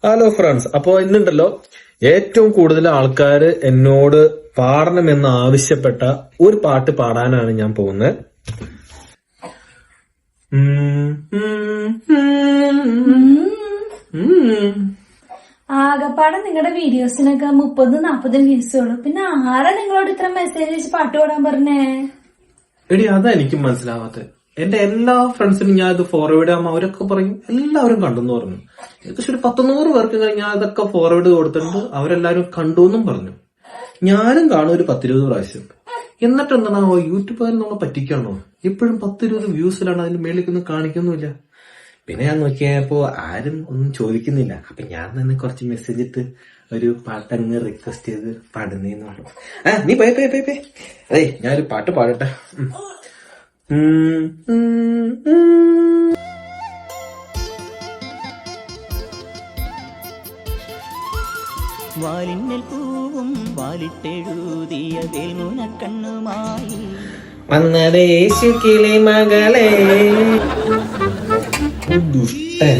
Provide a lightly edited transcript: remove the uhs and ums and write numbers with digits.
Hello friends, അപ്പോ ഇന്നുണ്ടല്ലോ ഏറ്റവും കൂടുതൽ ആൾക്കാർ എന്നോട് പാടണമെന്ന് ആവശ്യപ്പെട്ട ഒരു പാട്ട് പാടാനാണ് ഞാൻ പോകുന്നത്. ആകപ്പാടെ നിങ്ങളുടെ വീഡിയോസിനൊക്കെ 30-40 വ്യൂസ് ഉള്ളു. പിന്നെ ആരാ നിങ്ങളോട് ഇത്ര മെസ്സേജ് അയച്ച് പാട്ട് പാടാൻ പറഞ്ഞേ? എടി, അതാ എനിക്കും മനസ്സിലാവാത്തത്. എന്റെ എല്ലാ ഫ്രണ്ട്സിനും ഞാൻ ഇത് ഫോർവേഡ് ചെയ്യാമോ, അവരൊക്കെ പറയും എല്ലാവരും കണ്ടെന്ന് പറഞ്ഞു. ഏകദേശം ഒരു 100 പേർക്ക് ഞാൻ ഇതൊക്കെ ഫോർവേഡ് കൊടുത്തിട്ടുണ്ട്, അവരെല്ലാരും കണ്ടു എന്നും പറഞ്ഞു. ഞാനും കാണും ഒരു 10-20 പ്രാവശ്യം. എന്നിട്ട് എന്താണോ യൂട്യൂബുകാരൻ നമ്മളെ പറ്റിക്കാണോ? എപ്പോഴും 10-20 വ്യൂസിലാണ്, അതിന് മേളിലേക്കൊന്നും കാണിക്കുന്നുമില്ല. പിന്നെ ഞാൻ നോക്കിയപ്പോ ആരും ഒന്നും ചോദിക്കുന്നില്ല. അപ്പൊ ഞാൻ തന്നെ കുറച്ച് മെസ്സേജ് ഇട്ട് ഒരു പാട്ടങ്ങ് റിക്വസ്റ്റ് ചെയ്ത് പാടുന്നേന്ന് പറഞ്ഞു. നീ പോയി അതെ, ഞാനൊരു പാട്ട് പാടട്ടെ. വാലിന്നൽ പൂവും വാലിട്ടെഴുതിയ വേൽമുനക്കണ്ണുമായി വന്നതേശു കിളി മകളെ ദുഷ്ടൻ.